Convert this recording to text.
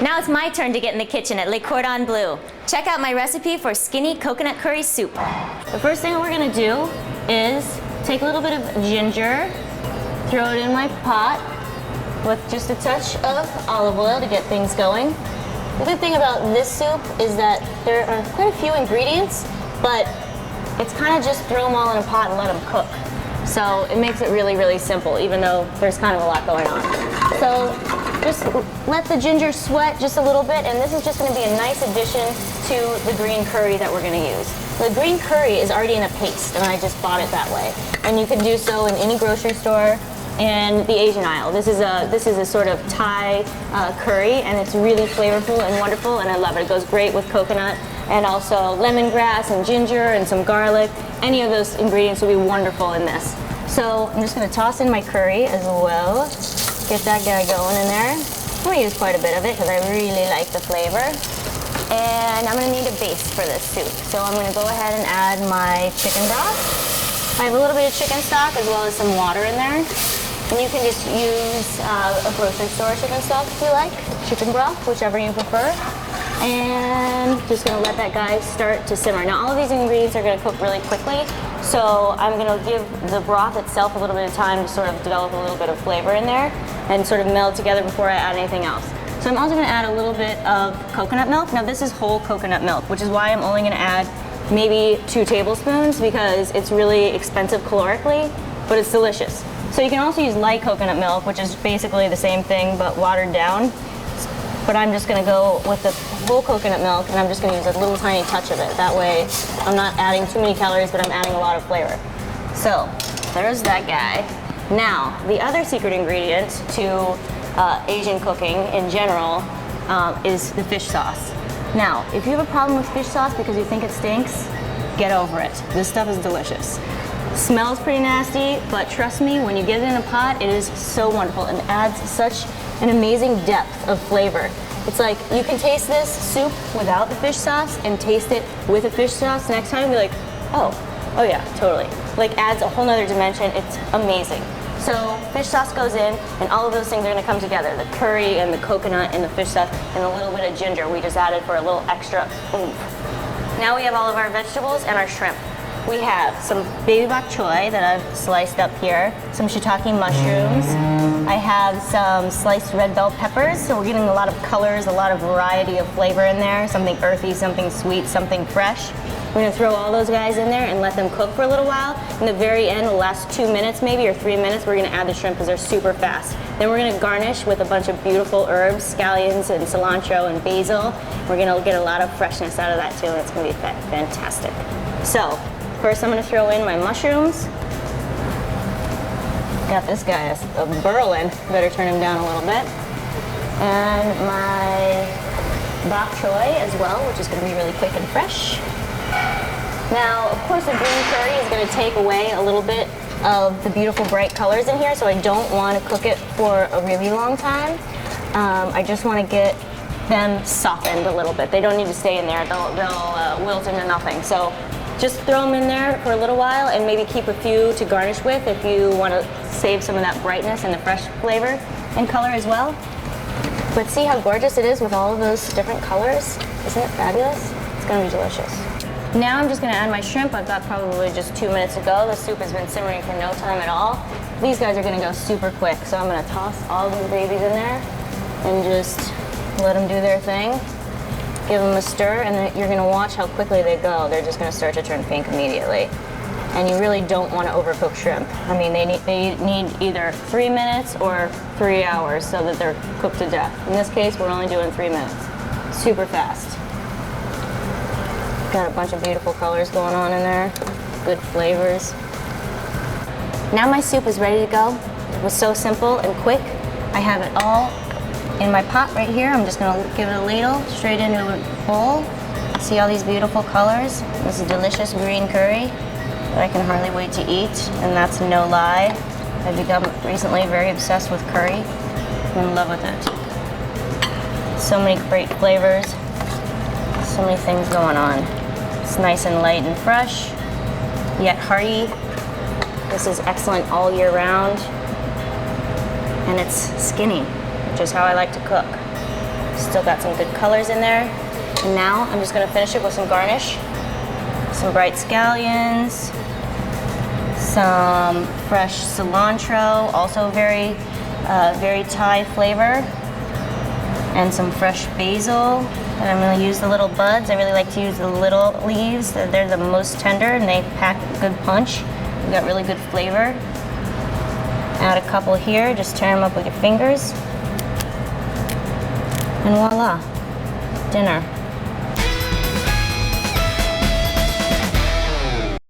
Now it's my turn to get in the kitchen at Le Cordon Bleu. Check out my recipe for skinny coconut curry soup. The first thing we're gonna do is take a little bit of ginger, throw it in my pot with just a touch of olive oil to get things going. The good thing about this soup is that there are quite a few ingredients, but it's kind of just throw them all in a pot and let them cook. So it makes it really, really simple, even though there's kind of a lot going on. So just let the ginger sweat just a little bit, and this is just going to be a nice addition to the green curry that we're going to use. The green curry is already in a paste, and I just bought it that way. And you can do so in any grocery store and the Asian aisle. This is a sort of Thai curry, and it's really flavorful and wonderful, and I love it. It goes great with coconut and also lemongrass and ginger and some garlic. Any of those ingredients will be wonderful in this. So I'm just going to toss in my curry as well. Get that guy going in there. I'm going to use quite a bit of it because I really like the flavor. And I'm going to need a base for this soup. So I'm going to go ahead and add my chicken broth. I have a little bit of chicken stock as well as some water in there. And you can just use a grocery store chicken stock if you like, chicken broth, whichever you prefer. And just gonna let that guy start to simmer. Now all of these ingredients are gonna cook really quickly, so I'm gonna give the broth itself a little bit of time to sort of develop a little bit of flavor in there and sort of meld together before I add anything else. So I'm also gonna add a little bit of coconut milk. Now this is whole coconut milk, which is why I'm only gonna add maybe 2 tablespoons because it's really expensive calorically, but it's delicious. So you can also use light coconut milk, which is basically the same thing but watered down. But I'm just gonna go with the whole coconut milk, and I'm just gonna use a little tiny touch of it. That way I'm not adding too many calories, but I'm adding a lot of flavor. So there's that guy. Now, the other secret ingredient to Asian cooking in general is the fish sauce. Now, if you have a problem with fish sauce because you think it stinks, get over it. This stuff is delicious. Smells pretty nasty, but trust me, when you get it in a pot, it is so wonderful and adds such an amazing depth of flavor. It's like you can taste this soup without the fish sauce and taste it with a fish sauce next time and be like, oh yeah, totally. Like adds a whole nother dimension. It's amazing. So fish sauce goes in, and all of those things are gonna come together. The curry and the coconut and the fish sauce and a little bit of ginger we just added for a little extra oomph. Now we have all of our vegetables and our shrimp. We have some baby bok choy that I've sliced up here, some shiitake mushrooms. I have some sliced red bell peppers, so we're getting a lot of colors, a lot of variety of flavor in there, something earthy, something sweet, something fresh. We're gonna throw all those guys in there and let them cook for a little while. In the very end, the last 2 minutes maybe, or 3 minutes, we're gonna add the shrimp because they're super fast. Then we're gonna garnish with a bunch of beautiful herbs, scallions and cilantro and basil. We're gonna get a lot of freshness out of that too, and it's gonna be fantastic. So, first I'm gonna throw in my mushrooms. Got this guy a burlin, better turn him down a little bit. And my bok choy as well, which is gonna be really quick and fresh. Now, of course, the green curry is gonna take away a little bit of the beautiful bright colors in here, so I don't wanna cook it for a really long time. I just wanna get them softened a little bit. They don't need to stay in there, they'll wilt into nothing. So just throw them in there for a little while and maybe keep a few to garnish with if you want to save some of that brightness and the fresh flavor and color as well. But see how gorgeous it is with all of those different colors? Isn't it fabulous? It's going to be delicious. Now I'm just going to add my shrimp. I've got probably just 2 minutes to go. The soup has been simmering for no time at all. These guys are going to go super quick, so I'm going to toss all these babies in there and just let them do their thing. Give them a stir, and then you're gonna watch how quickly they go. They're just gonna start to turn pink immediately. And you really don't want to overcook shrimp. I mean, they need either 3 minutes or 3 hours so that they're cooked to death. In this case, we're only doing 3 minutes. Super fast. Got a bunch of beautiful colors going on in there. Good flavors. Now my soup is ready to go. It was so simple and quick. I have it all in my pot right here. I'm just gonna give it a ladle straight into a bowl. See all these beautiful colors? This is delicious green curry that I can hardly wait to eat, and that's no lie. I've become recently very obsessed with curry. I'm in love with it. So many great flavors, so many things going on. It's nice and light and fresh, yet hearty. This is excellent all year round, and it's skinny, which is how I like to cook. Just Still got some good colors in there. And now I'm just gonna finish it with some garnish. Some bright scallions, some fresh cilantro, also very Thai flavor, and some fresh basil. And I'm gonna use the little buds. I really like to use the little leaves. They're the most tender and they pack good punch. We've got really good flavor. Add a couple here, just tear them up with your fingers. And voila, dinner.